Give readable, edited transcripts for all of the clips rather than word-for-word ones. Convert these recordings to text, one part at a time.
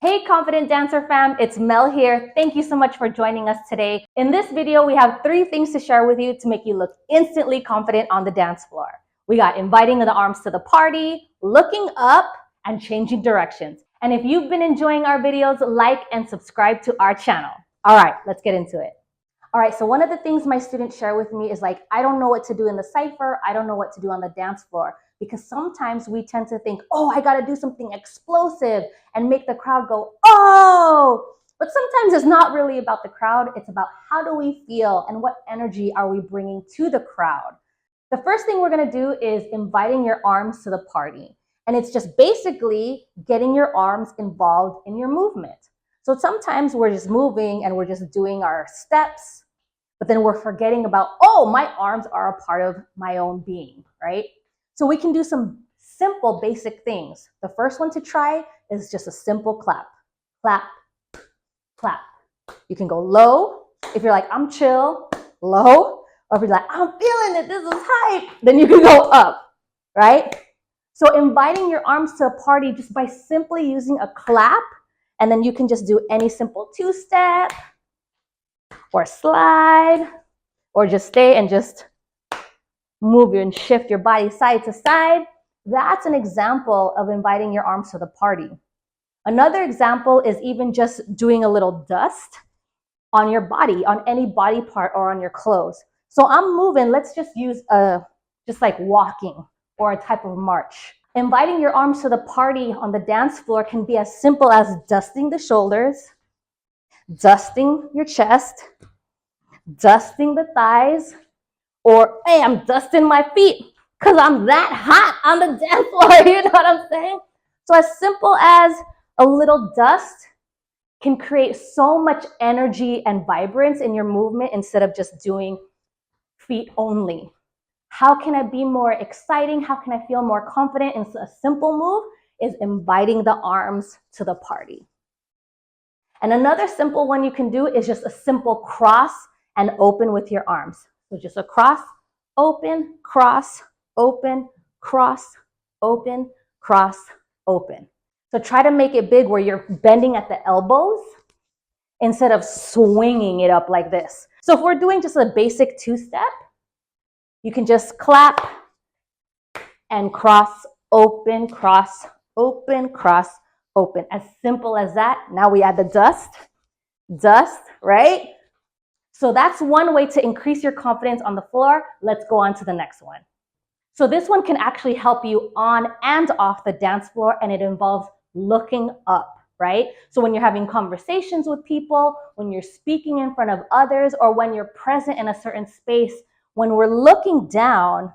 Hey Confident Dancer fam, it's Mel here. Thank you so much for joining us today. In this video, we have 3 things to share with you to make you look instantly confident on the dance floor. We got inviting the arms to the party, looking up, and changing directions. And if you've been enjoying our videos, like and subscribe to our channel. All right, let's get into it. All right, so one of the things my students share with me is like, I don't know what to do in the cypher. I don't know what to do on the dance floor. Because sometimes we tend to think, oh, I got to do something explosive and make the crowd go, oh. But sometimes it's not really about the crowd. It's about how do we feel and what energy are we bringing to the crowd. The first thing we're going to do is inviting your arms to the party. And it's just basically getting your arms involved in your movement. So sometimes we're just moving and we're just doing our steps, but then we're forgetting about, oh, my arms are a part of my own being, right? So we can do some simple, basic things. The first one to try is just a simple clap. Clap, clap. You can go low. If you're like, I'm chill, low. Or if you're like, I'm feeling it, this is hype, then you can go up, right? So inviting your arms to a party just by simply using a clap, and then you can just do any simple 2-step, or slide, or just stay and just move and shift your body side to side. That's an example of inviting your arms to the party. Another example is even just doing a little dust on your body, on any body part or on your clothes. So I'm moving, let's just use just like walking or a type of march. Inviting your arms to the party on the dance floor can be as simple as dusting the shoulders, dusting your chest, dusting the thighs, or, hey, I'm dusting my feet because I'm that hot on the dance floor, you know what I'm saying? So as simple as a little dust can create so much energy and vibrance in your movement instead of just doing feet only. How can I be more exciting? How can I feel more confident? And a simple move is inviting the arms to the party. And another simple one you can do is just a simple cross and open with your arms. So just a cross, open, cross, open, cross, open, cross, open. So try to make it big where you're bending at the elbows instead of swinging it up like this. So if we're doing just a basic 2-step, you can just clap and cross, open, cross, open, cross, open. As simple as that. Now we add the dust, right? So that's one way to increase your confidence on the floor. Let's go on to the next one. So this one can actually help you on and off the dance floor, and it involves looking up, right? So when you're having conversations with people, when you're speaking in front of others, or when you're present in a certain space, when we're looking down,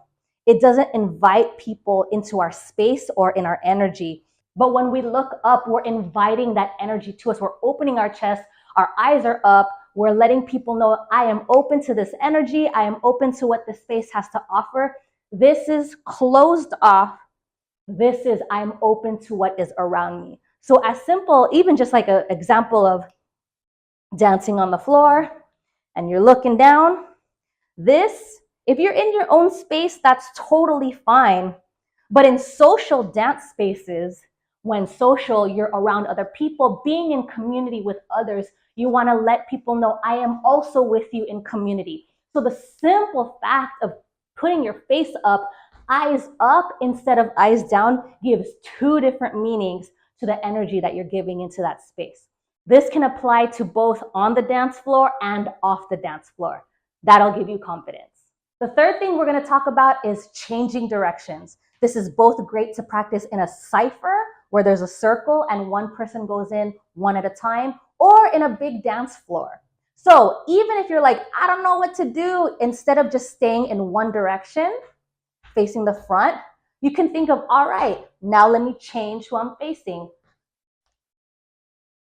it doesn't invite people into our space or in our energy. But when we look up, we're inviting that energy to us. We're opening our chest, our eyes are up, we're letting people know I am open to this energy. I am open to what this space has to offer. This is closed off. This is I'm open to what is around me. So as simple, even just like an example of dancing on the floor and you're looking down. This, if you're in your own space, that's totally fine. But in social dance spaces, when social, you're around other people, being in community with others, you want to let people know I am also with you in community. So the simple fact of putting your face up, eyes up instead of eyes down gives 2 different meanings to the energy that you're giving into that space. This can apply to both on the dance floor and off the dance floor. That'll give you confidence. The third thing we're going to talk about is changing directions. This is both great to practice in a cypher where there's a circle and one person goes in one at a time, or in a big dance floor. So even if you're like, I don't know what to do, instead of just staying in one direction, facing the front, you can think of, all right, now let me change who I'm facing.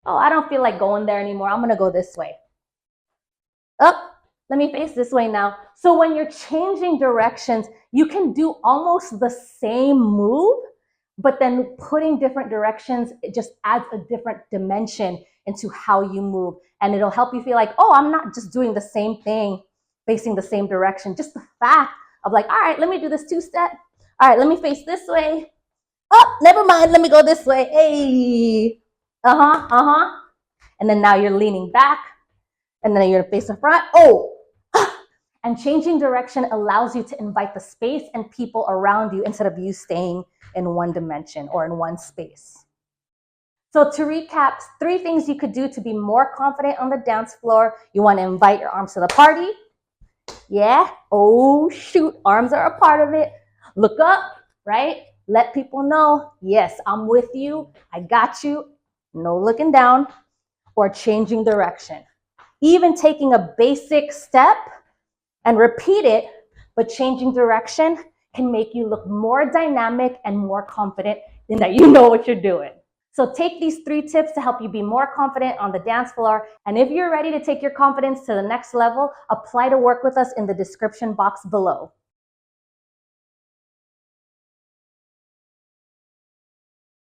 Oh, I don't feel like going there anymore. I'm going to go this way. Up, let me face this way now. So when you're changing directions, you can do almost the same move, but then putting different directions, it just adds a different dimension into how you move. And it'll help you feel like, oh, I'm not just doing the same thing, facing the same direction. Just the fact of like, all right, let me do this 2-step. All right, let me face this way. Oh, never mind, let me go this way. Hey. And then now you're leaning back, and then you're gonna face the front. Oh, and changing direction allows you to invite the space and people around you instead of you staying in one dimension or in one space. So to recap, 3 things you could do to be more confident on the dance floor. You want to invite your arms to the party. Yeah. Oh, shoot. Arms are a part of it. Look up, right? Let people know, yes, I'm with you. I got you. No looking down. Or changing direction. Even taking a basic step and repeat it, but changing direction can make you look more dynamic and more confident in that you know what you're doing. So take these 3 tips to help you be more confident on the dance floor. And if you're ready to take your confidence to the next level, apply to work with us in the description box below.